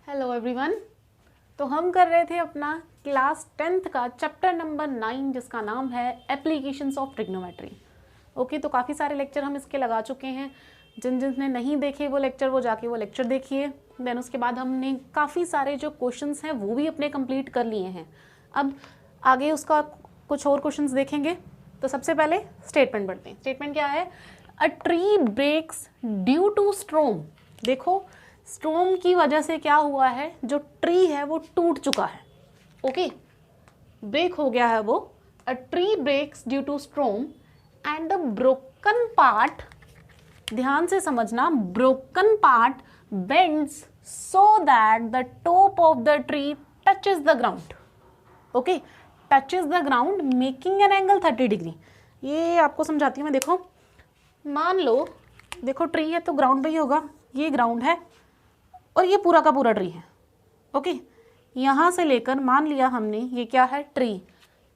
Hello everyone. तो हम कर रहे थे अपना क्लास 10th का चैप्टर नंबर 9 जिसका नाम है एप्लीकेशंस ऑफ ट्रिग्नोमेट्री। ओके, तो काफ़ी सारे लेक्चर हम इसके लगा चुके हैं। जिनने नहीं देखे वो लेक्चर वो जाके वो लेक्चर देखिए। देन उसके बाद हमने काफ़ी सारे जो क्वेश्चंस हैं वो भी अपने कंप्लीट कर लिए हैं। अब आगे उसका कुछ और क्वेश्चंस देखेंगे। तो सबसे पहले स्टेटमेंट पढ़ते हैं। स्टेटमेंट क्या है? A tree breaks due to storm. देखो स्टॉर्म की वजह से क्या हुआ है, जो ट्री है वो टूट चुका है। ओके, ब्रेक हो गया है वो। A tree breaks due to storm and the broken part, ध्यान से समझना, broken part bends so that the top of the tree touches the ground. Okay, touches the ground making an angle 30 degree. ये आपको समझाती हूँ मैं। देखो मान लो, देखो ट्री है तो ग्राउंड पे ही होगा, ये ग्राउंड है और ये पूरा का पूरा ट्री है। ओके, यहाँ से लेकर मान लिया हमने ये क्या है, ट्री,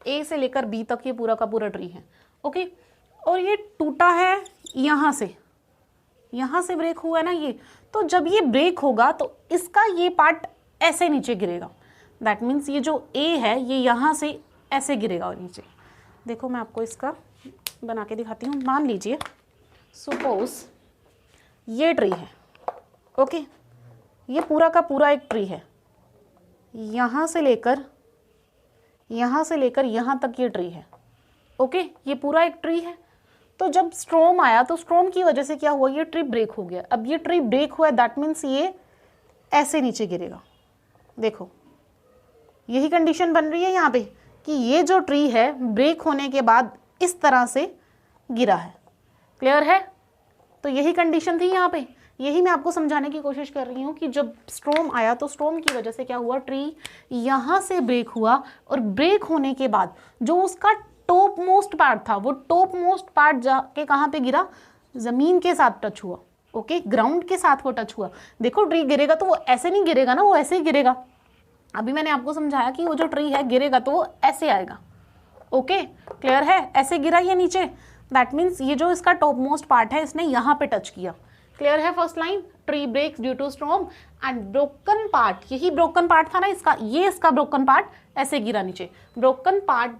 ए से लेकर बी तक ये पूरा का पूरा ट्री है। ओके, और ये टूटा है यहाँ से ब्रेक हुआ है ना ये। तो जब ये ब्रेक होगा तो इसका ये पार्ट ऐसे नीचे गिरेगा। दैट मीन्स ये जो ए है ये यहाँ से ऐसे गिरेगा और नीचे। देखो मैं आपको इसका बना के दिखाती हूँ। मान लीजिए सपोज ये ट्री है। ओके, ये पूरा का पूरा एक ट्री है, यहाँ से लेकर यहाँ तक ये ट्री है। ओके, ये पूरा एक ट्री है। तो जब स्टॉर्म आया तो स्टॉर्म की वजह से क्या हुआ, ये ट्री ब्रेक हो गया। अब ये ट्री ब्रेक हुआ है, दैट मीन्स ये ऐसे नीचे गिरेगा। देखो यही कंडीशन बन रही है यहाँ पे कि ये जो ट्री है ब्रेक होने के बाद इस तरह से गिरा है। क्लियर है? तो यही कंडीशन थी यहाँ पे। यही मैं आपको समझाने की कोशिश कर रही हूँ कि जब स्टॉर्म आया तो स्टॉर्म की वजह से क्या हुआ, ट्री यहाँ से ब्रेक हुआ और ब्रेक होने के बाद जो उसका टॉप मोस्ट पार्ट था वो टॉप मोस्ट पार्ट जाके कहाँ पे गिरा, ज़मीन के साथ टच हुआ। ओके, ग्राउंड के साथ वो टच हुआ। देखो ट्री गिरेगा तो वो ऐसे नहीं गिरेगा ना, वो ऐसे ही गिरेगा। अभी मैंने आपको समझाया कि वो जो ट्री है गिरेगा तो वो ऐसे आएगा। ओके, क्लियर है? ऐसे गिरा ये नीचे, दैट मीन्स ये जो इसका टॉप मोस्ट पार्ट है इसने यहाँ पे टच किया। क्लियर है? First line, tree breaks due to storm and broken part, यही ब्रोकन पार्ट था ना इसका, ये इसका ब्रोकन पार्ट ऐसे गिरा नीचे। ब्रोकन पार्ट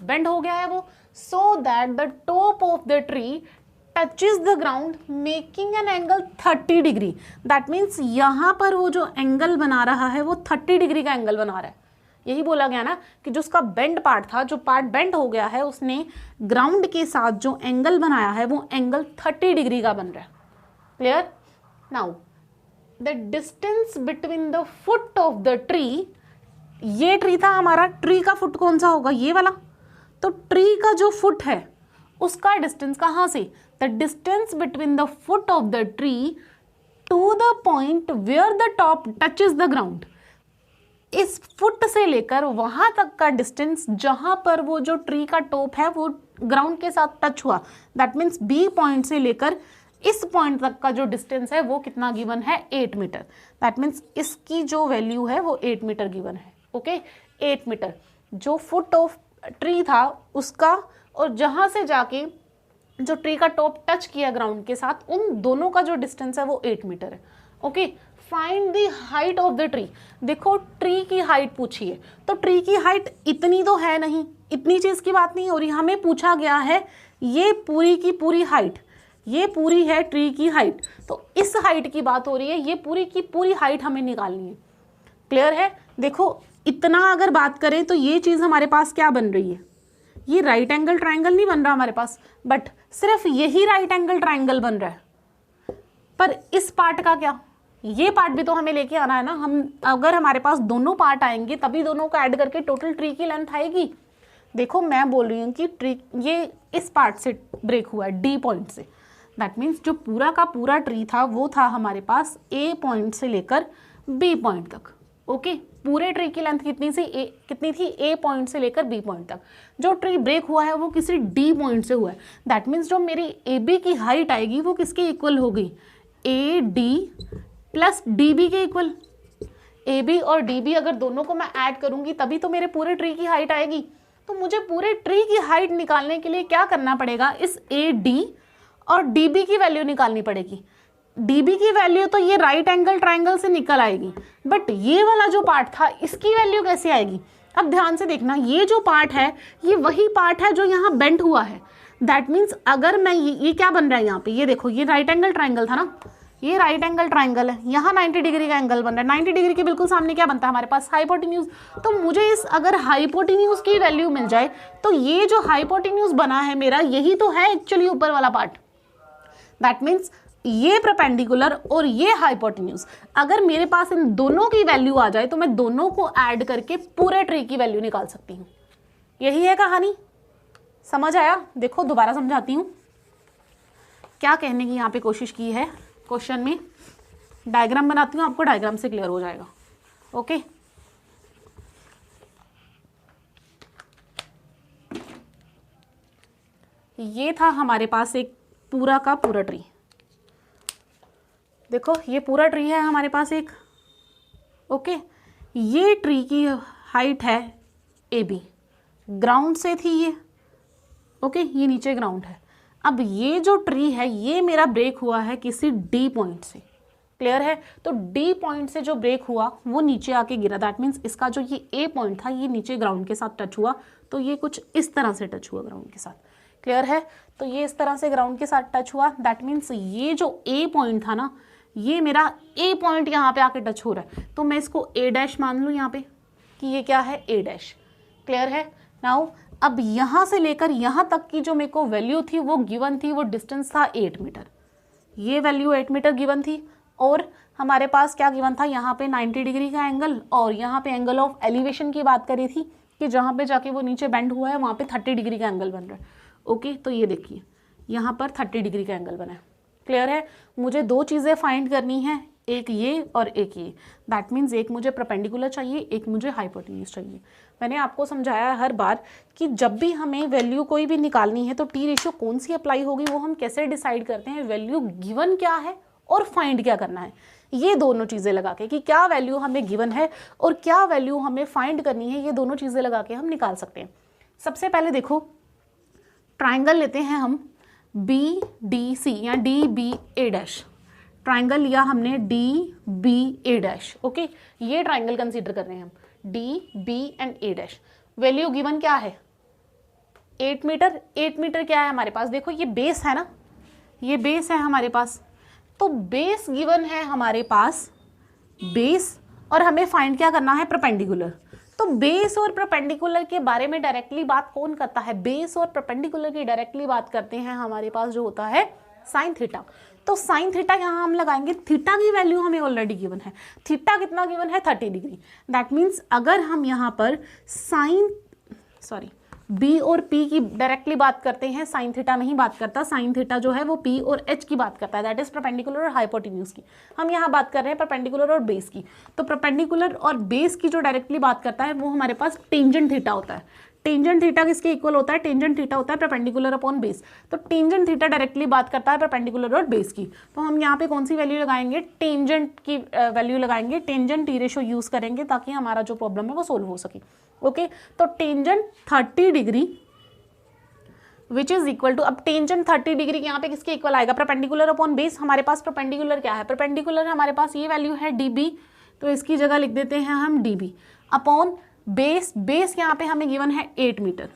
बेंड हो गया है वो, सो that the top of the tree touches the ground making an angle 30 degree. That means यहाँ पर वो जो एंगल बना रहा है वो 30 डिग्री का एंगल बना रहा है। यही बोला गया ना कि जो उसका बेंड पार्ट था, जो पार्ट बेंड हो गया है, उसने ग्राउंड के साथ जो एंगल बनाया है वो एंगल 30 डिग्री का बन रहा है। Clear? Now the distance between the foot of the tree, ये ट्री था हमारा, ट्री का फुट कौन सा होगा, ये वाला। तो ट्री का जो फुट है उसका डिस्टेंस कहाँ से, the distance between the foot of the tree to the point where the top touches the ground. इस फुट से लेकर वहां तक का डिस्टेंस जहां पर वो जो ट्री का टॉप है वो ग्राउंड के साथ टच हुआ, दैट मीन्स बी पॉइंट से लेकर इस पॉइंट तक का जो डिस्टेंस है वो कितना गिवन है, 8 मीटर। दैट मीन्स इसकी जो वैल्यू है वो 8 मीटर गिवन है। ओके, 8 मीटर जो फुट ऑफ ट्री था उसका, और जहां से जाके जो ट्री का टॉप टच किया ग्राउंड के साथ, उन दोनों का जो डिस्टेंस है वो 8 मीटर है। Okay, find the height of the tree. देखो ट्री की हाइट पूछी है तो ट्री की हाइट इतनी तो है नहीं, इतनी चीज की बात नहीं हो रही। हमें पूछा गया है ये पूरी की पूरी हाइट, ये पूरी है ट्री की हाइट, तो इस हाइट की बात हो रही है, ये पूरी की पूरी हाइट हमें निकालनी है। क्लियर है? देखो इतना अगर बात करें तो ये चीज हमारे पास क्या बन रही है, ये राइट एंगल ट्राइंगल नहीं बन रहा हमारे पास, बट सिर्फ यही राइट एंगल ट्राइंगल बन रहा है। पर इस पार्ट का क्या, ये पार्ट भी तो हमें लेके आना है ना। हम अगर हमारे पास दोनों पार्ट आएंगे तभी दोनों को ऐड करके टोटल ट्री की लेंथ आएगी। देखो मैं बोल रही हूँ कि ट्री ये इस पार्ट से ब्रेक हुआ है, डी पॉइंट से। दैट मीन्स जो पूरा का पूरा ट्री था वो था हमारे पास ए पॉइंट से लेकर बी पॉइंट तक। ओके, पूरे ट्री की लेंथ कितनी थी, ए पॉइंट से लेकर बी पॉइंट तक। जो ट्री ब्रेक हुआ है वो किसी डी पॉइंट से हुआ है। दैट मीन्स जो मेरी ए बी की हाइट आएगी वो किसके इक्वल होगी, A D plus D B के इक्वल। ए बी और डी बी अगर दोनों को मैं ऐड करूंगी तभी तो मेरे पूरे ट्री की हाइट आएगी। तो मुझे पूरे ट्री की हाइट निकालने के लिए क्या करना पड़ेगा, इस ए डी और डी बी की वैल्यू निकालनी पड़ेगी। डीबी की वैल्यू तो ये राइट एंगल ट्राइंगल से निकल आएगी, बट ये वाला जो पार्ट था इसकी वैल्यू कैसे आएगी? अब ध्यान से देखना, ये जो पार्ट है ये वही पार्ट है जो यहाँ बेंड हुआ है। दैट मीन्स अगर मैं ये क्या बन रहा है यहाँ पे, ये देखो, ये राइट एंगल ट्राइंगल था ना, ये राइट एंगल ट्राइंगल है, यहाँ 90 डिग्री का एंगल बन रहा है। 90 डिग्री के बिल्कुल सामने क्या बनता है हमारे पास? हाइपोटेन्यूज। तो मुझे इस अगर हाइपोटेन्यूज की वैल्यू मिल जाए तो ये जो हाइपोटेन्यूज बना है मेरा, यही तो है एक्चुअली ऊपर वाला पार्ट। दैट मीन्स ये परपेंडिकुलर और ये हाइपोटेन्यूज, अगर मेरे पास इन दोनों की वैल्यू आ जाए तो मैं दोनों को ऐड करके पूरे ट्री की वैल्यू निकाल सकती हूँ। यही है कहानी। समझ आया? देखो दोबारा समझाती हूँ क्या कहने की यहाँ पे कोशिश की है क्वेश्चन में। डायग्राम बनाती हूँ, आपको डायग्राम से क्लियर हो जाएगा। ओके, ये था हमारे पास एक पूरा का पूरा ट्री। देखो ये पूरा ट्री है हमारे पास एक। ओके, ये ट्री की हाइट है AB, ग्राउंड से थी ये। ओके, ये नीचे ग्राउंड है। अब ये जो ट्री है ये मेरा ब्रेक हुआ है किसी D पॉइंट से। क्लियर है? तो D पॉइंट से जो ब्रेक हुआ वो नीचे आके गिरा। दैट मीन्स इसका जो ये A पॉइंट था ये नीचे ग्राउंड के साथ टच हुआ, तो ये कुछ इस तरह से टच हुआ ग्राउंड के साथ। क्लियर है? तो ये इस तरह से ग्राउंड के साथ टच हुआ। दैट मीन्स ये जो A पॉइंट था ना, ये मेरा A पॉइंट यहाँ पे आके टच हो रहा है, तो मैं इसको A' मान लूँ यहाँ पे कि ये क्या है? A'। क्लियर है? नाउ अब यहाँ से लेकर यहाँ तक की जो मेरे को वैल्यू थी वो गिवन थी, वो डिस्टेंस था 8 मीटर। ये वैल्यू 8 मीटर गिवन थी, और हमारे पास क्या गिवन था? यहाँ पे 90 डिग्री का एंगल, और यहाँ पे एंगल ऑफ एलिवेशन की बात करी थी कि जहाँ पे जाके वो नीचे बेंड हुआ है वहाँ पे 30 डिग्री का एंगल बन रहा है। ओके, तो ये देखिए यहाँ पर 30 डिग्री का एंगल बना है। क्लियर है? मुझे दो चीज़ें फाइंड करनी है, एक ये और एक ये। दैट मीन्स एक मुझे परपेंडिकुलर चाहिए, एक मुझे हाइपोटेन्यूज चाहिए। मैंने आपको समझाया है हर बार कि जब भी हमें वैल्यू कोई भी निकालनी है तो टी रेशियो कौन सी अप्लाई होगी वो हम कैसे डिसाइड करते हैं? वैल्यू गिवन क्या है और फाइंड क्या करना है, ये दोनों चीज़ें लगा के, कि क्या वैल्यू हमें गिवन है और क्या वैल्यू हमें फाइंड करनी है, ये दोनों चीज़ें लगा के हम निकाल सकते हैं। सबसे पहले देखो, ट्राइंगल लेते हैं हम BDC या DBA'। ट्राइंगल लिया हमने DBA'। ओके, ये ट्राइंगल कंसीडर कर रहे हैं हम, D, B and A'। Value given क्या है? 8 मीटर। 8 मीटर क्या है हमारे पास? देखो ये बेस है ना, ये बेस है हमारे पास, तो बेस गिवन है हमारे पास, बेस, और हमें फाइंड क्या करना है? परपेंडिकुलर। तो बेस और परपेंडिकुलर के बारे में डायरेक्टली बात कौन करता है? बेस और परपेंडिकुलर की डायरेक्टली बात करते हैं हमारे पास जो होता है साइन थीटा। तो साइन थीटा यहाँ हम लगाएंगे, थीटा की वैल्यू हमें ऑलरेडी गिवन है। थीटा कितना गिवन है? 30 डिग्री। दैट मीन्स अगर हम यहाँ पर बी और पी की डायरेक्टली बात करते हैं, साइन थीटा नहीं बात करता। साइन थीटा जो है वो पी और एच की बात करता है, दैट इज परपेंडिकुलर और हाइपोटेन्यूज की। हम यहाँ बात कर रहे हैं परपेंडिकुलर और बेस की। तो परपेंडिकुलर और बेस की जो डायरेक्टली बात करता है वो हमारे पास टेंजेंट थीटा होता है। टेंजेंट थीटा किसके इक्वल होता है? टेंजेंट थीटा होता है परपेंडिकुलर अपॉन बेस। तो टेंजेंट थीटा डायरेक्टली बात करता है परपेंडिकुलर और बेस की। तो हम यहाँ पे कौन सी वैल्यू लगाएंगे? टेंजेंट की वैल्यू लगाएंगे, टेंजेंट टी रेशो यूज करेंगे ताकि हमारा जो प्रॉब्लम है वो सोल्व हो सके। ओके, तो tangent 30 degree which is equal to, अब टेंजेंट 30 डिग्री यहाँ पे किसके इक्वल आएगा? Perpendicular upon base. हमारे पास परपेंडिकुलर क्या है? परपेंडिकुलर हमारे पास ये वैल्यू है DB, तो इसकी जगह लिख देते हैं हम DB अपॉन बेस। बेस यहाँ पे हमें गिवन है 8 मीटर।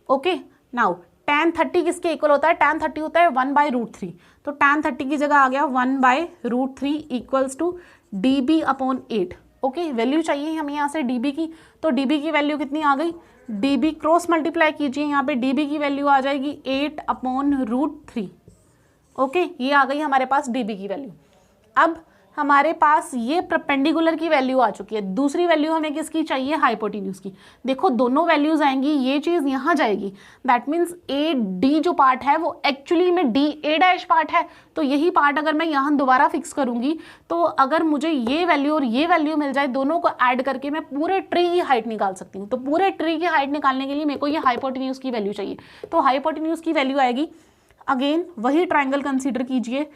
ओके, नाउ tan 30 किसके इक्वल होता है? tan 30 होता है 1/√3। तो tan 30 की जगह आ गया 1/√3 equals to DB upon 8। Okay, value चाहिए हमें यहाँ से DB की, तो DB की वैल्यू कितनी आ गई? DB क्रॉस मल्टीप्लाई कीजिए, यहाँ पे DB की वैल्यू आ जाएगी 8/√3। ओके, ये आ गई हमारे पास DB की वैल्यू। अब हमारे पास ये परपेंडिकुलर की वैल्यू आ चुकी है। दूसरी वैल्यू हमें किसकी चाहिए? हाइपोटेन्यूज की। देखो दोनों वैल्यूज आएंगी, ये चीज यहाँ जाएगी। दैट मीन्स AD जो पार्ट है वो एक्चुअली में DA' पार्ट है। तो यही पार्ट अगर मैं यहाँ दोबारा फिक्स करूंगी तो अगर मुझे ये वैल्यू और ये वैल्यू मिल जाए, दोनों को ऐड करके मैं पूरे ट्री की हाइट निकाल सकती हूँ। तो पूरे ट्री की हाइट निकालने के लिए मेरे को ये हाइपोटेन्यूज की वैल्यू चाहिए। तो हाइपोटेन्यूज की वैल्यू आएगी, अगेन वही ट्राइंगल कंसीडर कीजिए,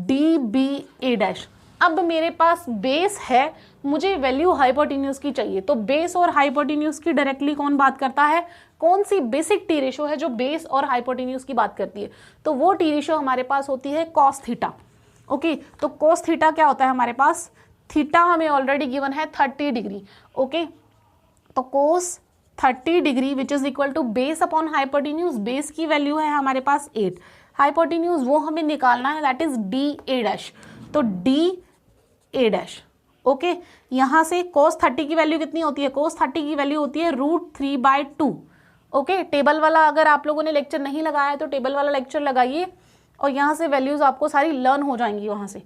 DBA'। अब मेरे पास बेस है, मुझे वैल्यू हाइपोटेन्यूज की चाहिए। तो बेस और हाइपोटेन्यूज की डायरेक्टली कौन बात करता है? कौन सी बेसिक टी रेशो है जो बेस और हाइपोटेन्यूज की बात करती है? तो वो टी रेशो हमारे पास होती है कॉस थीटा। ओके, तो कोस थीटा क्या होता है हमारे पास, थीटा हमें ऑलरेडी गिवन है 30 डिग्री। ओके, तो cos 30 degree which is equal to base upon hypotenuse, base की वैल्यू है हमारे पास 8, हाइपोटेन्यूज वो हमें निकालना है, that is D A dash, तो डी ए डैश। ओके, यहां से cos 30 की वैल्यू कितनी होती है, cos 30 की वैल्यू होती है √3/2। ओके, टेबल वाला अगर आप लोगों ने लेक्चर नहीं लगाया है तो टेबल वाला लेक्चर लगाइए और यहाँ से वैल्यूज आपको सारी लर्न हो जाएंगी वहाँ से।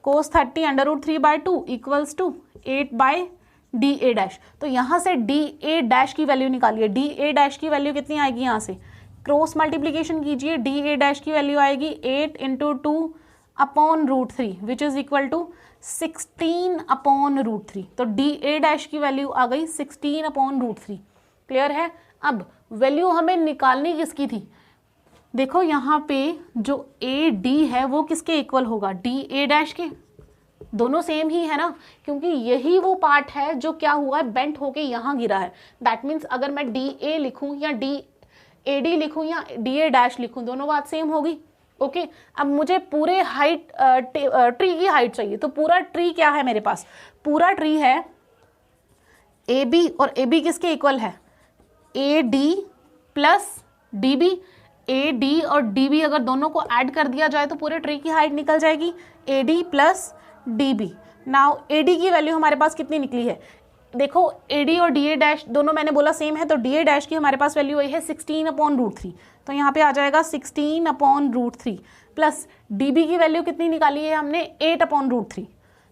cos 30 √3/2 equals to 8/DA dash. तो यहाँ से DA डैश की वैल्यू निकालिए, DA डैश की वैल्यू कितनी आएगी, यहाँ से क्रॉस मल्टीप्लीकेशन कीजिए, DA डैश की वैल्यू आएगी 8 × 2/√3 विच इज इक्वल टू 16/√3। तो DA डैश की वैल्यू आ गई 16/√3। क्लियर है। अब वैल्यू हमें निकालनी किसकी थी, देखो यहाँ पे जो AD है वो किसके इक्वल होगा, DA डैश के, दोनों सेम ही है ना, क्योंकि यही वो पार्ट है जो क्या हुआ है, बेंट होके यहाँ गिरा है। दैट मीन्स अगर मैं DA लिखूं या DAD लिखूं या DA डैश लिखूं, दोनों बात सेम होगी। ओके, अब मुझे पूरे हाइट ट्री की हाइट चाहिए, तो पूरा ट्री क्या है मेरे पास, पूरा ट्री है AB, और AB किसके इक्वल है, AD प्लस DB। AD और DB अगर दोनों को ऐड कर दिया जाए तो पूरे ट्री की हाइट निकल जाएगी AD plus DB। Now AD की वैल्यू हमारे पास कितनी निकली है, देखो AD और DA डैश दोनों मैंने बोला सेम है, तो DA डैश की हमारे पास वैल्यू आई है 16/√3, तो यहाँ पे आ जाएगा 16/√3 प्लस DB की वैल्यू कितनी निकाली है हमने 8/√3,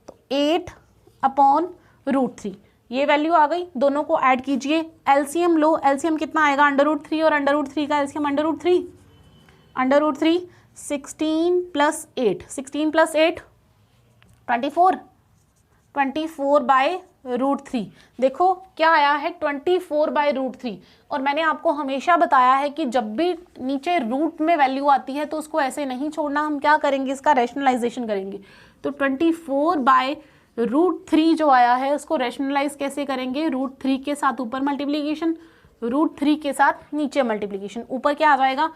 तो 8/√3 ये वैल्यू आ गई। दोनों को ऐड कीजिए, एलसीएम लो, एलसीएम कितना आएगा, √3 और √3 का एलसीएम √3 16 + 8, 16 + 8 24/√3। देखो क्या आया है 24/√3। और मैंने आपको हमेशा बताया है कि जब भी नीचे रूट में वैल्यू आती है तो उसको ऐसे नहीं छोड़ना, हम क्या करेंगे, इसका रैशनलाइजेशन करेंगे। तो 24/√3 जो आया है उसको रैशनलाइज कैसे करेंगे, √3 के साथ ऊपर मल्टीप्लीकेशन, √3 के साथ नीचे मल्टीप्लीकेशन, ऊपर क्या आ जाएगा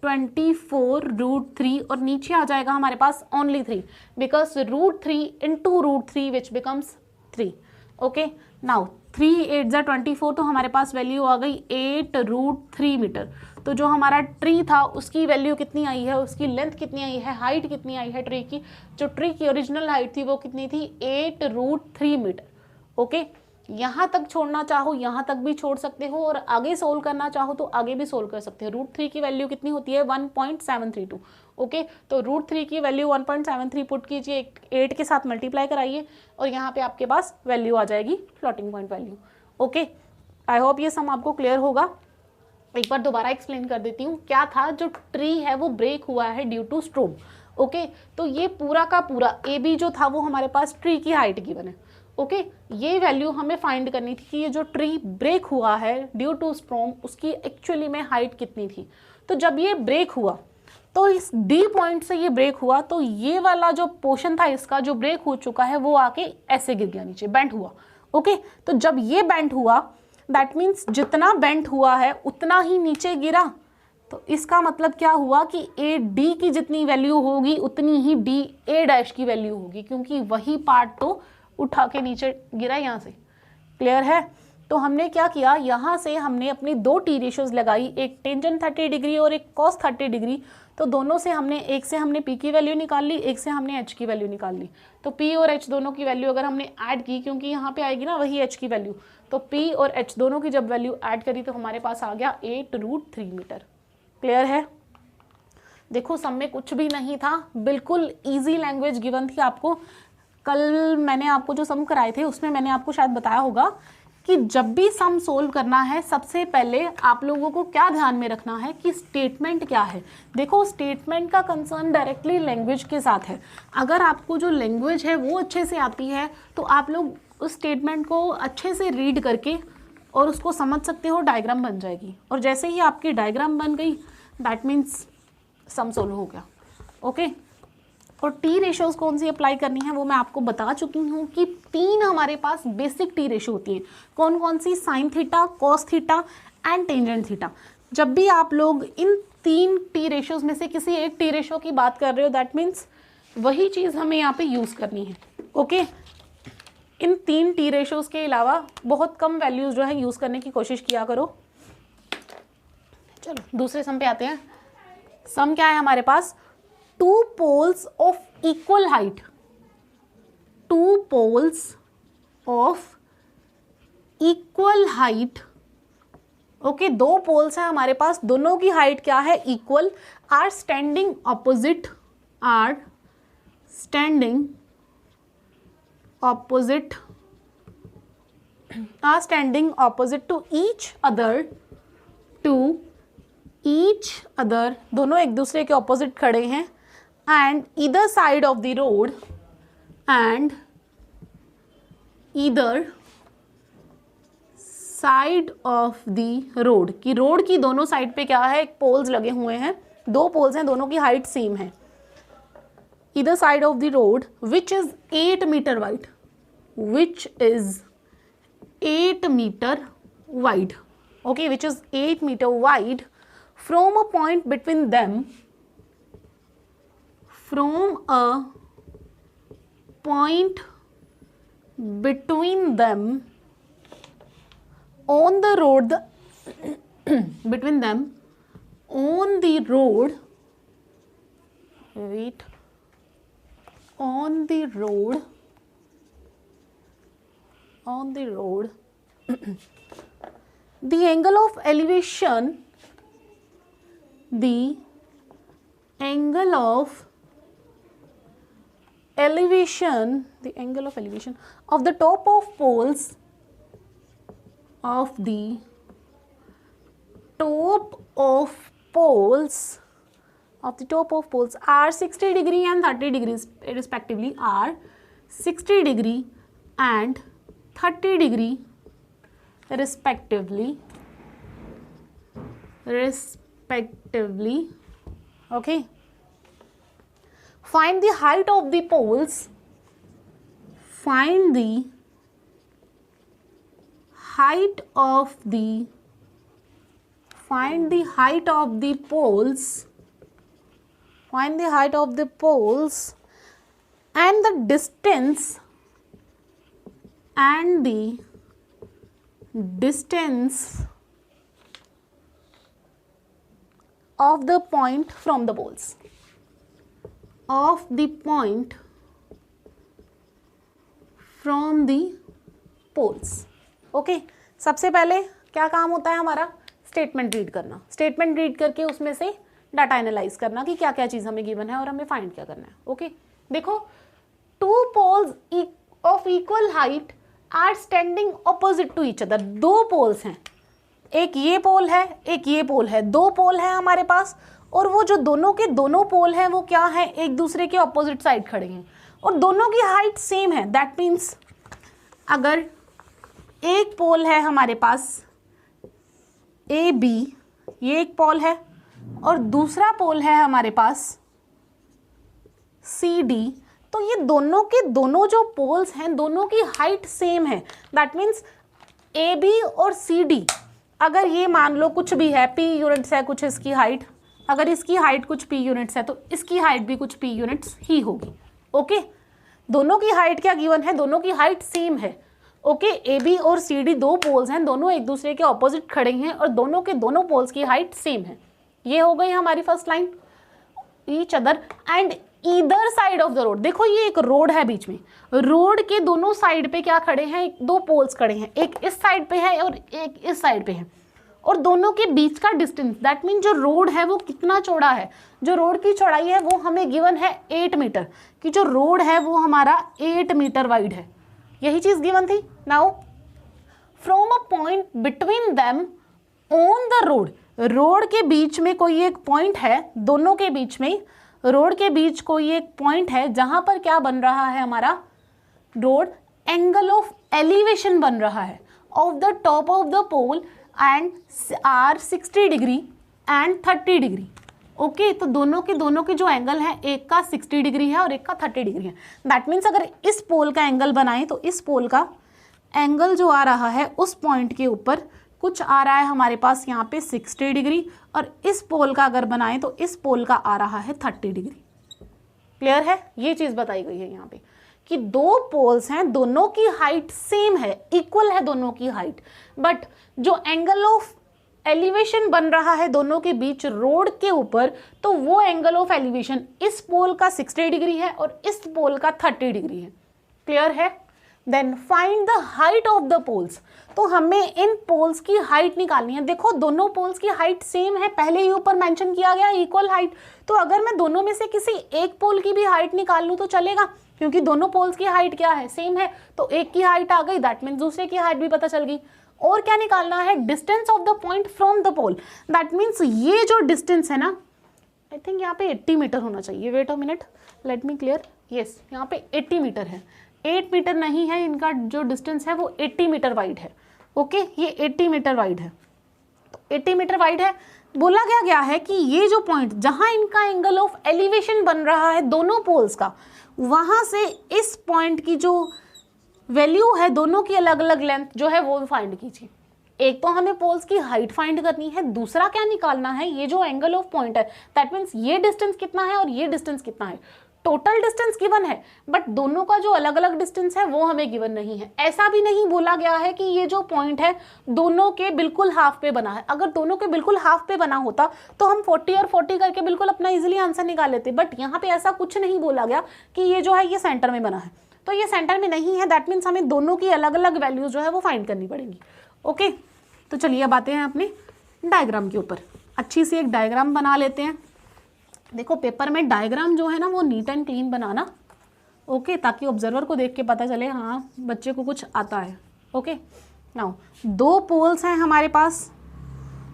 24/√3 और नीचे आ जाएगा हमारे पास only 3 because √3 × √3 which becomes 3। Okay, now 3 8 × 24, तो हमारे पास वैल्यू आ गई 8√3 मीटर। तो जो हमारा ट्री था उसकी वैल्यू कितनी आई है, उसकी लेंथ कितनी आई है, हाइट कितनी आई है ट्री की, जो ट्री की ओरिजिनल हाइट थी वो कितनी थी 8√3 मीटर। ओके, यहाँ तक छोड़ना चाहो यहाँ तक भी छोड़ सकते हो और आगे सोल्व करना चाहो तो आगे भी सोल्व कर सकते हो। √3 की वैल्यू कितनी होती है 1.732। ओके, तो √3 की वैल्यू 1.73 पुट कीजिए, 8 के साथ मल्टीप्लाई कराइए और यहाँ पे आपके पास वैल्यू आ जाएगी floating point value. Okay, I hope ये सम आपको क्लियर होगा। एक बार दोबारा एक्सप्लेन कर देती हूँ क्या था, जो ट्री है वो ब्रेक हुआ है ड्यू टू स्ट्रोम। ओके, तो ये पूरा का पूरा AB जो था वो हमारे पास ट्री की हाइट गिवन है। ओके, ये वैल्यू हमें फाइंड करनी थी कि ये जो ट्री ब्रेक हुआ है ड्यू टू स्ट्रोम उसकी एक्चुअली में हाइट कितनी थी। तो जब ये ब्रेक हुआ तो इस D पॉइंट से ये ब्रेक हुआ, तो ये वाला जो पोर्शन था इसका जो ब्रेक हो चुका है वो आके ऐसे गिर गया नीचे, बेंट हुआ। ओके, तो जब ये बेंट हुआ दैट मीन्स जितना बेंट हुआ है उतना ही नीचे गिरा, तो इसका मतलब क्या हुआ कि AD की जितनी वैल्यू होगी उतनी ही DA डैश की वैल्यू होगी, क्योंकि वही पार्ट तो उठा के नीचे गिरा यहाँ से। क्लियर है। तो हमने क्या किया, यहाँ से हमने अपनी 2 टी रेशियोज लगाई, एक टेंजेंट 30 डिग्री और एक कॉस 30 डिग्री। तो दोनों से हमने, एक से हमने P की वैल्यू निकाल ली, एक से हमने H की वैल्यू निकाल ली। तो P और H दोनों की वैल्यू अगर हमने ऐड की, क्योंकि यहाँ पे आएगी ना वही H की वैल्यू, तो P और H दोनों की जब वैल्यू ऐड करी तो हमारे पास आ गया 8√3 मीटर। क्लियर है। देखो सम में कुछ भी नहीं था, बिल्कुल ईजी लैंग्वेज गिवन थी आपको। कल मैंने आपको जो सम कराए थे उसमें मैंने आपको शायद बताया होगा कि जब भी सम सोल्व करना है सबसे पहले आप लोगों को क्या ध्यान में रखना है कि स्टेटमेंट क्या है। देखो स्टेटमेंट का कंसर्न डायरेक्टली लैंग्वेज के साथ है। अगर आपको जो लैंग्वेज है वो अच्छे से आती है तो आप लोग उस स्टेटमेंट को अच्छे से रीड करके और उसको समझ सकते हो, डायग्राम बन जाएगी। और जैसे ही आपकी डायग्राम बन गई दैट मीन्स सम सोल्व हो गया। ओके, और टी रेशियोज कौन सी अप्लाई करनी है वो मैं आपको बता चुकी हूँ कि 3 हमारे पास बेसिक टी रेशियो होती है। कौन कौन सी, sine theta, cos theta and tangent theta. जब भी आप लोग इन 3 टी रेशियोज में से किसी एक टी रेशियो की बात कर रहे हो दैट मीन्स वही चीज़ हमें यहाँ पे यूज़ करनी है। ओके, इन 3 टी रेशोज़ के अलावा बहुत कम वैल्यूज़ जो है यूज़ करने की कोशिश किया करो। चलो दूसरे सम पे आते हैं। सम क्या है हमारे पास, 2 poles of equal height, 2 poles of equal height. Okay, 2 poles हैं हमारे पास, दोनों की हाइट क्या है, equal, are standing opposite, are standing opposite, are standing opposite to each other, to each other, दोनों एक दूसरे के ऑपोजिट खड़े हैं, and either side of the road, and either side of the road, कि रोड की दोनों साइड पे क्या है, एक पोल्स लगे हुए हैं, 2 पोल्स हैं, दोनों की हाइट सेम है। Either side of the road which is 8 metre wide, which is 8 metre wide, okay, which is 8 metre wide, from a point between them, from a point between them, on the road, between them, on the road, wait, on the road, on the road, the angle of elevation, the angle of elevation, the angle of elevation of the top of poles, of the top of poles, of the top of poles are 60 degree and 30 degrees respectively, are 60 degree and 30 degree respectively, okay. Find the height of the poles, find the height of the, find the height of the poles, find the height of the poles, and the distance, and the distance of the point from the poles, of the point from the poles, okay. सबसे पहले क्या काम होता है हमारा, statement read करना, statement read करके उसमें से डाटा एनालाइज करना कि क्या क्या चीज़ हमें गिवन है और हमें फाइंड क्या करना है, ओके। देखो, 2 poles of equal height are standing opposite to each other, 2 poles हैं, एक ये पोल है, एक ये पोल है, 2 पोल है हमारे पास, और वो जो दोनों के दोनों पोल हैं वो क्या है, एक दूसरे के ऑपोजिट साइड खड़े हैं और दोनों की हाइट सेम है। दैट मीन्स अगर एक पोल है हमारे पास ए बी, ये एक पोल है, और दूसरा पोल है हमारे पास सी डी, तो ये दोनों के दोनों जो पोल्स हैं दोनों की हाइट सेम है। दैट मीन्स ए बी और सी डी, अगर ये मान लो कुछ भी है, पी यूनिट्स है कुछ इसकी हाइट, अगर इसकी हाइट कुछ पी यूनिट्स है तो इसकी हाइट भी कुछ पी यूनिट्स ही होगी, ओके। दोनों की हाइट क्या गिवन है, दोनों की हाइट सेम है, ओके। ए बी और सी डी 2 पोल्स हैं, दोनों एक दूसरे के ऑपोजिट खड़े हैं और दोनों के दोनों पोल्स की हाइट सेम है। ये हो गई हमारी first line, each other and either side of the road. देखो ये एक रोड है बीच में, रोड के दोनों साइड पे क्या खड़े हैं, 2 पोल्स खड़े हैं, एक इस साइड पे है और एक इस साइड पे है, और दोनों के बीच का डिस्टेंस, दैट मीन जो रोड है वो कितना चौड़ा है, जो रोड की चौड़ाई है वो हमें गिवन है 8 मीटर, कि जो रोड है वो हमारा 8 मीटर वाइड है, यही चीज गिवन थी। Now from a point between them on the road, road के बीच में कोई एक पॉइंट है, दोनों के बीच में रोड के बीच कोई एक पॉइंट है जहां पर क्या बन रहा है हमारा रोड, एंगल ऑफ एलिवेशन बन रहा है of the top of the pole and are 60 degree and 30 degree, okay. तो दोनों के जो एंगल है, एक का 60 डिग्री है और एक का 30 डिग्री है। दैट मीन्स अगर इस पोल का एंगल बनाएं तो इस पोल का एंगल जो आ रहा है उस पॉइंट के ऊपर कुछ आ रहा है हमारे पास यहाँ पे 60 डिग्री, और इस पोल का अगर बनाएं तो इस पोल का आ रहा है 30 डिग्री, क्लियर है? ये चीज बताई गई है यहाँ पे कि दो पोल्स हैं, दोनों की हाइट सेम है, इक्वल है दोनों की हाइट, बट जो एंगल ऑफ एलिवेशन बन रहा है दोनों के बीच रोड के ऊपर, तो वो एंगल ऑफ एलिवेशन इस पोल का 60 डिग्री है और इस पोल का 30 डिग्री है। क्लियर है? Then find the height of the poles. तो हमें इन पोल्स की हाइट निकालनी है। देखो दोनों पोल्स की हाइट सेम है, पहले ही ऊपर मेंशन किया गया इक्वल हाइट, तो अगर मैं दोनों में से किसी एक पोल की भी हाइट निकाल लूं तो चलेगा, क्योंकि दोनों पोल्स की हाइट क्या है, सेम है। तो एक की हाइट आ गई, दैट मीन्स दूसरे की हाइट भी पता चल गई। और क्या निकालना है? Distance of the point from the pole. That means ये जो डिस्टेंस है ना, आई थिंक यहाँ पे 80 मीटर होना चाहिए। Wait a minute, let me clear. Yes, यहाँ पे 80 मीटर है, 8 मीटर नहीं है। इनका जो डिस्टेंस है वो 80 मीटर वाइड है। ओके, ये 80 मीटर वाइड है, तो 80 मीटर वाइड है। बोला गया है कि ये जो पॉइंट जहां इनका एंगल ऑफ एलिवेशन बन रहा है दोनों पोल्स का, वहां से इस पॉइंट की जो वैल्यू है, दोनों की अलग अलग लेंथ जो है वो फाइंड कीजिए। एक तो हमें पोल्स की हाइट फाइंड करनी है, दूसरा क्या निकालना है, ये जो एंगल ऑफ पॉइंट है, दैट मीन्स ये डिस्टेंस कितना है और ये डिस्टेंस कितना है। टोटल डिस्टेंस गिवन है, बट दोनों का जो अलग अलग डिस्टेंस है वो हमें गिवन नहीं है। ऐसा भी नहीं बोला गया है कि ये जो पॉइंट है दोनों के बिल्कुल हाफ पे बना है। अगर दोनों के बिल्कुल हाफ पे बना होता तो हम 40 और 40 करके बिल्कुल अपना इजीली आंसर निकाल लेते, बट यहाँ पे ऐसा कुछ नहीं बोला गया कि ये जो है ये सेंटर में बना है, तो ये सेंटर में नहीं है। दैट मीन्स हमें दोनों की अलग अलग वैल्यूज जो है वो फाइंड करनी पड़ेंगी। ओके, तो चलिए अब आते हैं अपने डायग्राम के ऊपर। अच्छी सी एक डायग्राम बना लेते हैं। देखो पेपर में डायग्राम जो है ना वो neat and clean banana, okay, ताकि ऑब्जर्वर को देख के पता चले हाँ बच्चे को कुछ आता है। ओके, नाउ दो पोल्स हैं हमारे पास,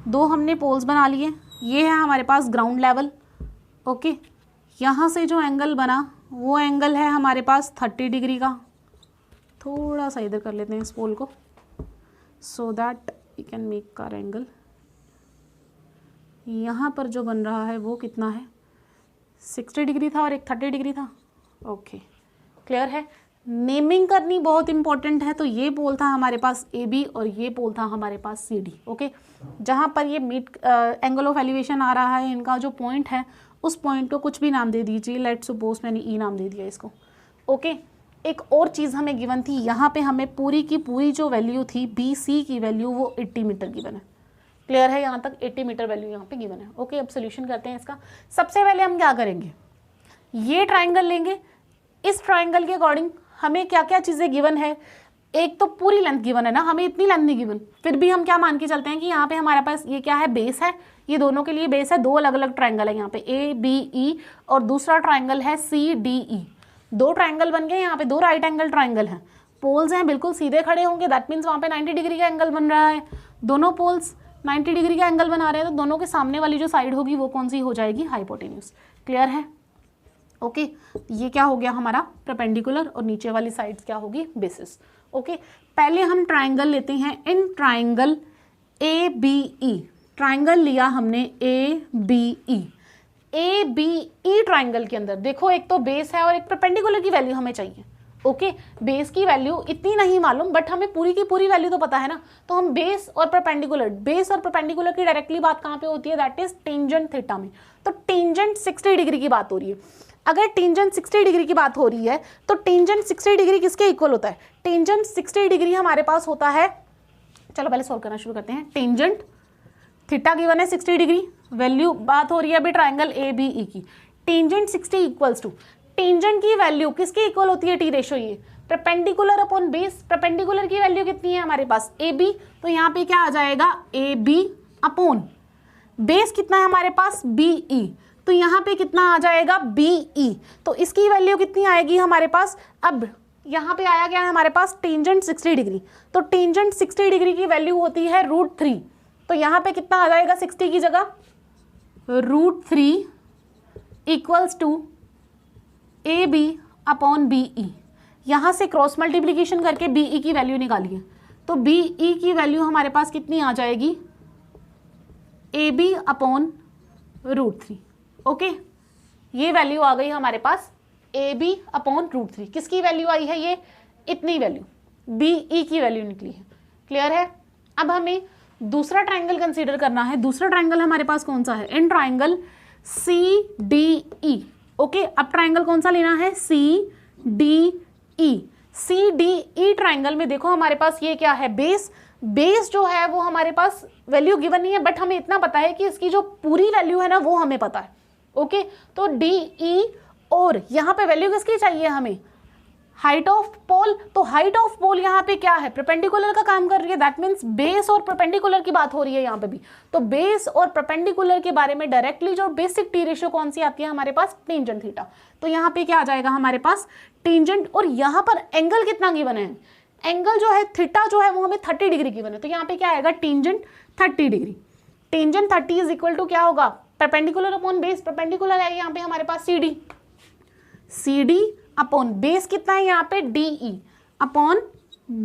दो हमने पोल्स बना लिए। ये है हमारे पास ग्राउंड लेवल। ओके, यहाँ से जो एंगल बना वो एंगल है हमारे पास 30 डिग्री का। थोड़ा सा इधर कर लेते हैं इस पोल को, so that we can make our angle. यहाँ पर जो बन रहा है वो कितना है, 60 डिग्री था और एक 30 डिग्री था। ओके, क्लियर है? नेमिंग करनी बहुत इंपॉर्टेंट है। तो ये पोल था हमारे पास AB और ये पोल था हमारे पास CD। ओके, जहाँ पर ये मीट एंगल ऑफ एलिवेशन आ रहा है, इनका जो पॉइंट है उस पॉइंट को कुछ भी नाम दे दीजिए। लेट्स सपोज मैंने E नाम दे दिया इसको। ओके, एक और चीज़ हमें गिवन थी, यहाँ पे हमें पूरी की पूरी जो वैल्यू थी BC की वैल्यू वो 80 मीटर गिवन है। क्लियर है? यहाँ तक 80 मीटर वैल्यू यहाँ पे गिवन है। ओके, अब सोल्यूशन करते हैं इसका। सबसे पहले हम क्या करेंगे, ये ट्राइंगल लेंगे। इस ट्राइंगल के अकॉर्डिंग हमें क्या क्या चीज़ें गिवन है। एक तो पूरी लेंथ गिवन है ना, हमें इतनी लेंथ नहीं गिवन, फिर भी हम क्या मान के चलते हैं कि यहाँ पे हमारे पास ये क्या है, बेस है। ये दोनों के लिए बेस है। दो अलग अलग ट्राइंगल है यहाँ पे ABE और दूसरा ट्राइंगल है CDE। दो ट्राइंगल बन गए यहाँ पे, दो राइट एंगल ट्राइंगल हैं। पोल्स हैं बिल्कुल सीधे खड़े होंगे, दैट मीन्स वहाँ पे 90 डिग्री का एंगल बन रहा है। दोनों पोल्स 90 डिग्री का एंगल बना रहे हैं, तो दोनों के सामने वाली जो साइड होगी वो कौन सी हो जाएगी, हाइपोटेन्यूज। क्लियर है? ओके, ये क्या हो गया हमारा परपेंडिकुलर और नीचे वाली साइड्स क्या होगी, बेसिस। ओके, पहले हम ट्राइंगल लेते हैं। इन ट्राइंगल ABE, ट्राइंगल लिया हमने ABE ट्राइंगल के अंदर देखो एक तो बेस है और एक परपेंडिकुलर की वैल्यू हमें चाहिए। ओके, बेस की वैल्यू इतनी नहीं मालूम, बट हमें पूरी की पूरी वैल्यू तो पता है ना। तो हम बेस और परपेंडिकुलर की डायरेक्टली बात कहाँ पे होती है, दैट इज टेंजेंट थीटा में। तो टेंजेंट 60 डिग्री की बात हो रही है। अगर टेंजेंट 60 डिग्री की बात हो रही है तो टेंजेंट 60 डिग्री किसके इक्वल होता है, टेंजेंट 60 डिग्री हमारे पास होता है, चलो पहले सॉल्व करना शुरू करते हैं। टेंजेंट थीटा गिवन है 60 डिग्री, वैल्यू बात हो रही है अभी ट्राइंगल ABE की। टेंजेंट 60 इक्वल्स टू, टेंजेंट की वैल्यू किसके इक्वल होती है, टी रेशो, ये परपेंडिकुलर अपॉन बेस। परपेंडिकुलर की वैल्यू कितनी है हमारे पास AB, तो यहाँ पे क्या आ जाएगा AB अपॉन बेस कितना है हमारे पास BE, तो यहाँ पे कितना आ जाएगा BE। तो इसकी वैल्यू कितनी आएगी हमारे पास, अब यहाँ पे आया गया है हमारे पास टेंजेंट 60 डिग्री, तो टेंजेंट 60 डिग्री की वैल्यू होती है √3। तो यहाँ पे कितना आ जाएगा 60 की जगह, √3 equals to AB upon BE। यहाँ से क्रॉस मल्टीप्लीकेशन करके BE की वैल्यू निकालिए, तो BE की वैल्यू हमारे पास कितनी आ जाएगी, AB अपॉन √3। ओके, ये वैल्यू आ गई हमारे पास AB अपॉन √3। किसकी वैल्यू आई है, ये इतनी वैल्यू BE की वैल्यू निकली है। क्लियर है? अब हमें दूसरा ट्राइंगल कंसीडर करना है। दूसरा ट्राइंगल हमारे पास कौन सा है, इन ट्राइंगल CDE। ओके, अब ट्राइंगल कौन सा लेना है, CDE। CDE ट्राइंगल में देखो हमारे पास ये क्या है, बेस। बेस जो है वो हमारे पास वैल्यू गिवन नहीं है, बट हमें इतना पता है कि इसकी जो पूरी वैल्यू है ना वो हमें पता है। ओके, तो DE, और यहाँ पे वैल्यू किसकी चाहिए हमें, हाइट ऑफ पोल। तो हाइट ऑफ पोल यहाँ पे क्या है, परपेंडिकुलर का काम कर रही है, दैट मीन्स बेस और परपेंडिकुलर की बात हो रही है यहाँ पे भी। तो बेस और परपेंडिकुलर के बारे में डायरेक्टली जो बेसिक टी रेशियो कौन सी आती है हमारे पास, टेंजेंट थीटा। तो यहाँ पे क्या आ जाएगा हमारे पास, टेंजेंट। और यहाँ पर एंगल कितना गिवन है, एंगल जो है थीटा जो है वो हमें 30 डिग्री गिवन है। तो यहाँ पे क्या आएगा, tangent 30 degree. Tangent 30 is equal to क्या होगा, परपेंडिकुलर अपॉन बेस। परपेंडिकुलर है यहाँ पे हमारे पास CD अपॉन बेस कितना है यहाँ पे, DE अपॉन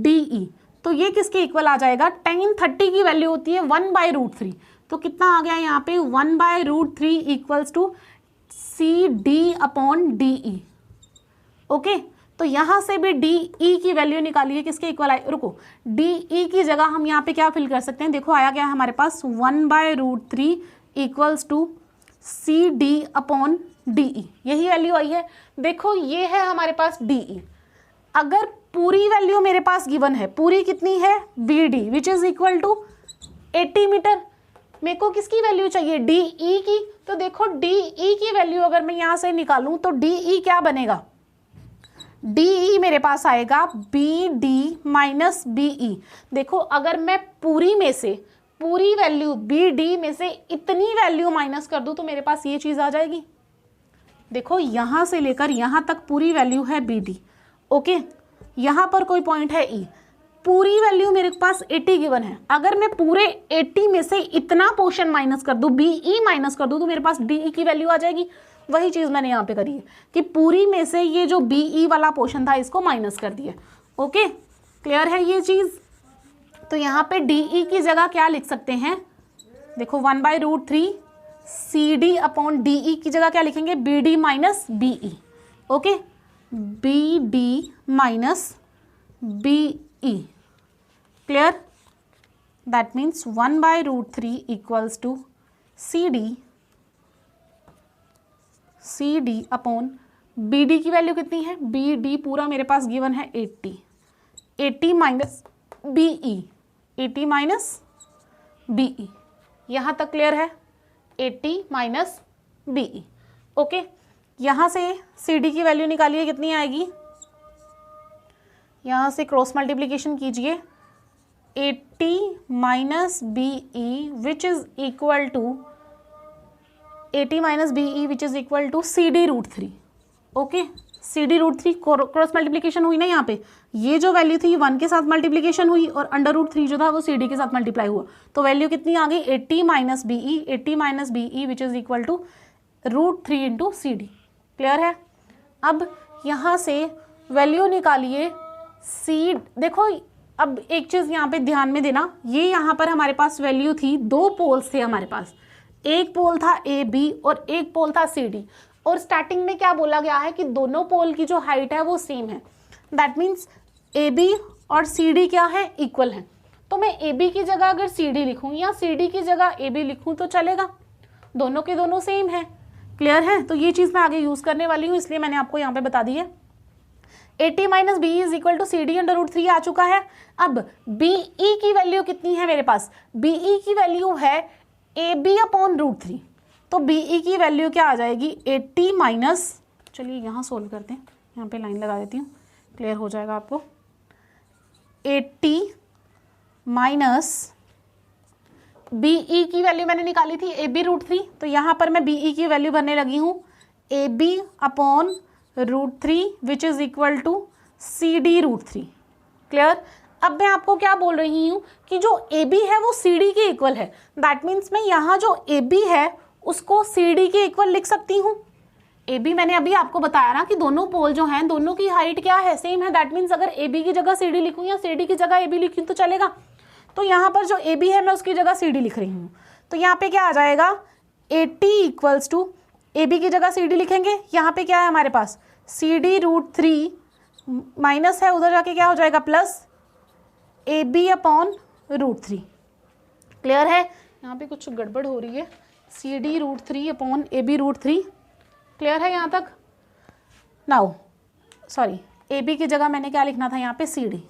DE। तो ये किसके इक्वल आ जाएगा, tan 30 की वैल्यू होती है 1/√3। तो कितना आ गया यहाँ पे, 1/√3 equals to CD upon DE। Okay, तो यहाँ से भी DE की वैल्यू निकालिए, किसके इक्वल आई, रुको, DE की जगह हम यहाँ पे क्या फिल कर सकते हैं, देखो आया क्या हमारे पास, 1/√3 equals to CD upon DE। यही वैल्यू आई है। देखो ये है हमारे पास DE। अगर पूरी वैल्यू मेरे पास गिवन है, पूरी कितनी है, BD which is equal to 80 metre. मेरे को किसकी वैल्यू चाहिए, DE की। तो देखो DE की वैल्यू अगर मैं यहाँ से निकालूं तो DE क्या बनेगा, DE मेरे पास आएगा BD माइनस BE। देखो अगर मैं पूरी में से, पूरी वैल्यू BD में से इतनी वैल्यू माइनस कर दूं तो मेरे पास ये चीज आ जाएगी। देखो यहां से लेकर यहां तक पूरी वैल्यू है BD। ओके, यहां पर कोई पॉइंट है E। पूरी वैल्यू मेरे पास 80 गिवन है। अगर मैं पूरे 80 में से इतना पोर्शन माइनस कर दूं, BE माइनस कर दूं, तो मेरे पास DE की वैल्यू आ जाएगी। वही चीज मैंने यहाँ पे करी है कि पूरी में से ये जो BE वाला पोर्शन था इसको माइनस कर दिया। ओके, क्लियर है ये चीज। तो यहाँ पे DE की जगह क्या लिख सकते हैं, देखो 1/√3 CD अपॉन DE की जगह क्या लिखेंगे, BD minus BE। Okay, BD minus BE, clear. That means 1/√3 equals to CD upon BD की वैल्यू कितनी है, BD पूरा मेरे पास गिवन है 80 माइनस BE, 80 माइनस BE। यहाँ तक क्लियर है, 80 माइनस BE। ओके, यहाँ से CD की वैल्यू निकालिए, कितनी आएगी, यहाँ से क्रॉस मल्टीप्लीकेशन कीजिए, 80 minus BE which is equal to 80 minus BE which is equal to CD√3। Okay, CD√3 cross multiplication हुई ना, यहाँ पे ये जो वैल्यू थी 1 के साथ मल्टीप्लीकेशन हुई और √3 जो था वो CD के साथ मल्टीप्लाई हुआ। तो वैल्यू कितनी आ गई, 80 minus BE, 80 minus BE which is equal to √3 into CD। Clear है। अब यहाँ से वैल्यू निकालिए देखो अब एक चीज यहाँ पे ध्यान में देना, ये यहाँ पर हमारे पास वैल्यू थी, दो पोल्स थे हमारे पास, एक पोल था AB और एक पोल था CD। और स्टार्टिंग में क्या बोला गया है कि दोनों पोल की जो हाइट है वो सेम है। दैट मीन्स AB और CD क्या है, इक्वल है। तो मैं AB की जगह अगर CD लिखूं या CD की जगह AB लिखूं तो चलेगा, दोनों के दोनों सेम है। क्लियर है। तो ये चीज मैं आगे यूज करने वाली हूँ, इसलिए मैंने आपको यहाँ पे बता दी है। 80 minus BE is equal to CD under root 3 आ चुका है। अब BE की वैल्यू कितनी है मेरे पास, BE की वैल्यू है AB अपॉन √3। तो BE की वैल्यू क्या आ जाएगी, 80 माइनस, चलिए यहाँ सोल्व करते हैं, यहाँ पे लाइन लगा देती हूँ, क्लियर हो जाएगा आपको। 80 माइनस BE की वैल्यू मैंने निकाली थी AB √3, तो यहाँ पर मैं BE की वैल्यू भरने लगी हूँ AB upon √3 which is equal to CD √3। Clear. अब मैं आपको क्या बोल रही हूँ कि जो AB है वो CD के इक्वल है। दैट मीन्स मैं यहाँ जो AB है उसको CD के इक्वल लिख सकती हूँ। AB मैंने अभी आपको बताया ना कि दोनों पोल जो हैं दोनों की हाइट क्या है, सेम है। दैट मीन्स अगर AB की जगह CD लिखूँ या CD की जगह AB लिखूँ तो चलेगा। तो यहाँ पर जो AB है मैं उसकी जगह CD लिख रही हूँ। तो यहाँ पे क्या आ जाएगा, 80 इक्वल्स टू AB की जगह CD लिखेंगे, यहाँ पे क्या है हमारे पास CD √3 माइनस है, उधर जाके क्या हो जाएगा प्लस AB अपॉन √3। क्लियर है। यहाँ पे कुछ गड़बड़ हो रही है, CD √3 अपॉन AB √3 क्लियर है यहाँ तक? नाउ सॉरी, ए बी की जगह मैंने क्या लिखना था यहाँ पे, सी डी।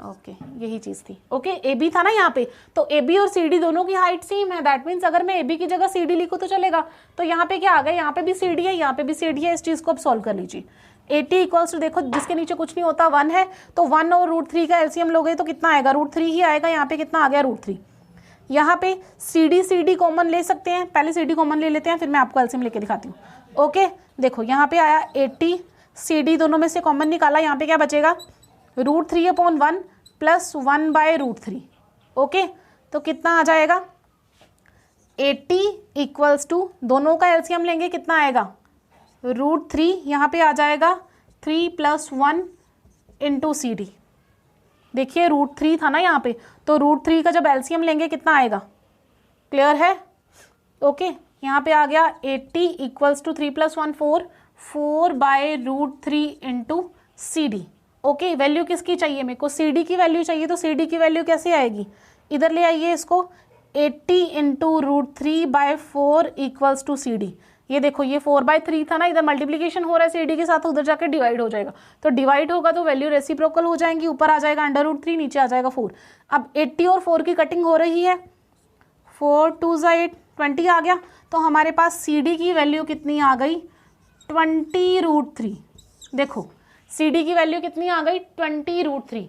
ओके, यही चीज़ थी। ओके, ए बी था ना यहाँ पे, तो ए बी और सी डी दोनों की हाइट सेम है। दैट मीन्स अगर मैं ए बी की जगह सी डी लिखूँ तो चलेगा। तो यहाँ पे क्या आ गया, यहाँ पे भी सी डी है, यहाँ पे भी सी डी है। इस चीज़ को अब सॉल्व कर लीजिए। 80 इक्वल्स टू, देखो जिसके नीचे कुछ नहीं होता 1 है, तो 1 और √3 का एलसीएम लोगे तो कितना आएगा, √3 ही आएगा। यहाँ पे कितना आ गया, √3। यहाँ पे सी डी कॉमन ले सकते हैं, पहले सी डी कॉमन ले लेते हैं, फिर मैं आपको एलसीएम लेके दिखाती हूँ। ओके, देखो यहाँ पे आया 80, सी डी दोनों में से कॉमन निकाला, यहाँ पे क्या बचेगा, √3/1 प्लस 1/√3। ओके, तो कितना आ जाएगा, 80 इक्वल्स टू, दोनों का एलसीएम लेंगे कितना आएगा, √3, यहाँ पे आ जाएगा 3 + 1 इंटू सी डी। देखिए √3 था ना यहाँ पे, तो √3 का जब एलसीएम लेंगे कितना आएगा, क्लियर है? ओके, यहाँ पे आ गया 80 equals to 3 + 1 4/√3 into C D. Okay, value किसकी चाहिए मेरे को, सी डी की वैल्यू चाहिए। तो सी डी की वैल्यू कैसे आएगी, इधर ले आइए इसको, 80 into √3/4 equals to C D. ये देखो ये 4/3 था ना, इधर मल्टीप्लीकेशन हो रहा है सी डी के साथ, उधर जाकर डिवाइड हो जाएगा। तो डिवाइड होगा तो वैल्यू रेसिप्रोकल हो जाएंगी, ऊपर आ जाएगा √3, नीचे आ जाएगा 4। अब 80 और 4 की कटिंग हो रही है, 4 2 8 20 आ गया। तो हमारे पास सी डी की वैल्यू कितनी आ गई, 20√3। देखो सी डी की वैल्यू कितनी आ गई, 20√3।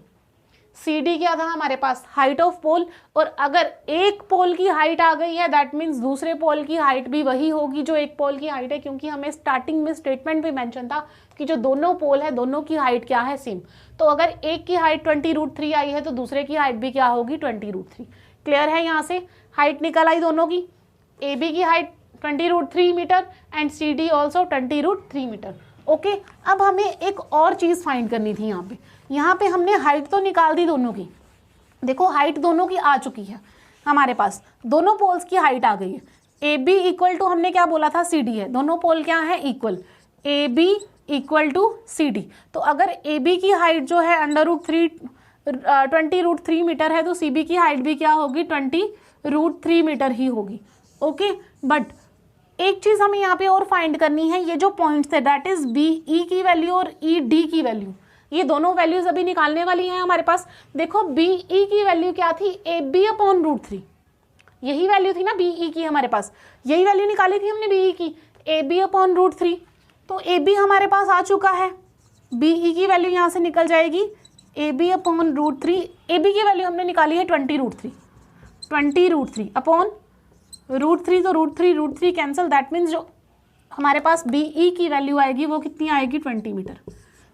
सी डी क्या था हमारे पास, हाइट ऑफ पोल, और अगर एक पोल की हाइट आ गई है दैट मीन्स दूसरे पोल की हाइट भी वही होगी जो एक पोल की हाइट है, क्योंकि हमें स्टार्टिंग में स्टेटमेंट भी मेंशन था कि जो दोनों पोल है दोनों की हाइट क्या है, सेम। तो अगर एक की हाइट 20√3 आई है तो दूसरे की हाइट भी क्या होगी, 20√3। क्लियर है? यहाँ से हाइट निकल आई दोनों की, ए बी की height 20√3 metre and C D also 20√3 metre. Okay, अब हमें एक और चीज़ फाइंड करनी थी। यहाँ पे हमने हाइट तो निकाल दी दोनों की, देखो हाइट दोनों की आ चुकी है हमारे पास, दोनों पोल्स की हाइट आ गई है। ए बी इक्वल टू हमने क्या बोला था, सी डी है, दोनों पोल क्या है, equal, A B equal to C D. तो अगर ए बी की हाइट जो है √3 मीटर है, तो सी बी की हाइट भी क्या होगी, 20√3 मीटर ही होगी। ओके, बट एक चीज हमें यहाँ पे और फाइंड करनी है, ये जो पॉइंट्स है दैट इज बी ई की वैल्यू और ई डी की वैल्यू, ये दोनों वैल्यूज अभी निकालने वाली हैं हमारे पास। देखो बी ई की वैल्यू क्या थी, ए बी अपॉन √3, यही वैल्यू थी ना बी ई की हमारे पास, यही वैल्यू निकाली थी हमने बी ई की, ए बी अपॉन √3। तो ए बी हमारे पास आ चुका है, बी ई की वैल्यू यहाँ से निकल जाएगी, A B upon √3, A B की वैल्यू हमने निकाली है 20√3 अपॉन √3, तो √3 कैंसिल, दैट मीन्स जो हमारे पास बी ई की वैल्यू आएगी वो कितनी आएगी, 20 मीटर।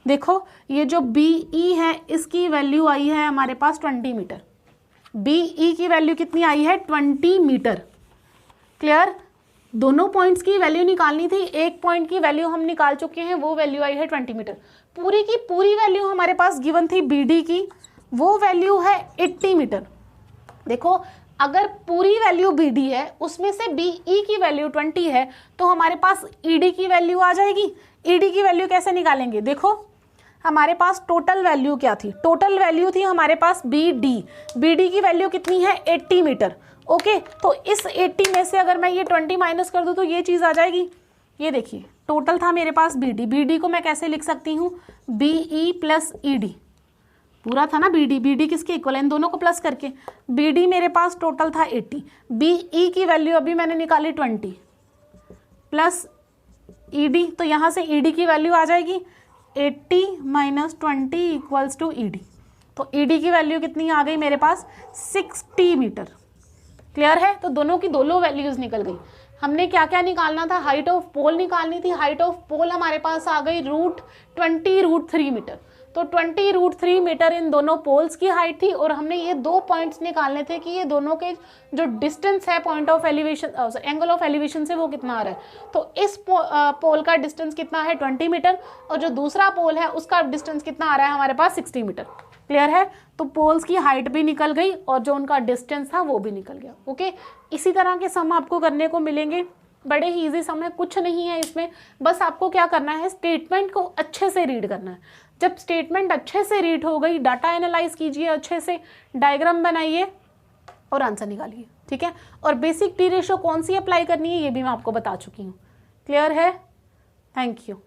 देखो ये जो बी ई है इसकी वैल्यू आई है हमारे पास 20 मीटर, बी ई की वैल्यू कितनी आई है, 20 मीटर। क्लियर? दोनों पॉइंट्स की वैल्यू निकालनी थी, एक पॉइंट की वैल्यू हम निकाल चुके हैं, वो वैल्यू आई है 20 मीटर। पूरी की पूरी वैल्यू हमारे पास गिवन थी बी डी की, वो वैल्यू है 80 मीटर। देखो अगर पूरी वैल्यू बी डी है उसमें से बी ई की वैल्यू 20 है, तो हमारे पास ई डी की वैल्यू आ जाएगी। ई डी की वैल्यू कैसे निकालेंगे, देखो हमारे पास टोटल वैल्यू क्या थी, टोटल वैल्यू थी हमारे पास बी डी की वैल्यू कितनी है, 80 मीटर। ओके, तो इस 80 में से अगर मैं ये 20 माइनस कर दूं तो ये चीज़ आ जाएगी। ये देखिए टोटल था मेरे पास बी डी को मैं कैसे लिख सकती हूँ, B E plus E D, पूरा था ना बी डी किसके इक्वल है, इन दोनों को प्लस करके, बी डी मेरे पास टोटल था 80, बी ई की वैल्यू अभी मैंने निकाली 20 प्लस ई डी, तो यहाँ से ई डी की वैल्यू आ जाएगी 80 माइनस 20 इक्वल्स टू ई डी। तो ई डी की वैल्यू कितनी आ गई मेरे पास, 60 मीटर। क्लियर है? तो दोनों की दोनों वैल्यूज निकल गई। हमने क्या क्या निकालना था, हाइट ऑफ पोल निकालनी थी, हाइट ऑफ पोल हमारे पास आ गई √3 मीटर। तो 20√3 मीटर इन दोनों पोल्स की हाइट थी, और हमने ये दो पॉइंट्स निकालने थे कि ये दोनों के जो डिस्टेंस है point of elevation, angle of elevation से वो कितना आ रहा है। तो इस पोल का डिस्टेंस कितना है, 20 मीटर, और जो दूसरा पोल है उसका डिस्टेंस कितना आ रहा है हमारे पास, 60 मीटर। क्लियर है? तो पोल्स की हाइट भी निकल गई और जो उनका डिस्टेंस था वो भी निकल गया। ओके, इसी तरह के सम आपको करने को मिलेंगे, बड़े ही ईजी सम है, कुछ नहीं है इसमें, बस आपको क्या करना है, स्टेटमेंट को अच्छे से रीड करना है। जब स्टेटमेंट अच्छे से रीड हो गई, डाटा एनालाइज कीजिए अच्छे से, डायग्राम बनाइए और आंसर निकालिए। ठीक है? और बेसिक टी रेशो कौन सी अप्लाई करनी है ये भी मैं आपको बता चुकी हूँ। क्लियर है? Thank you.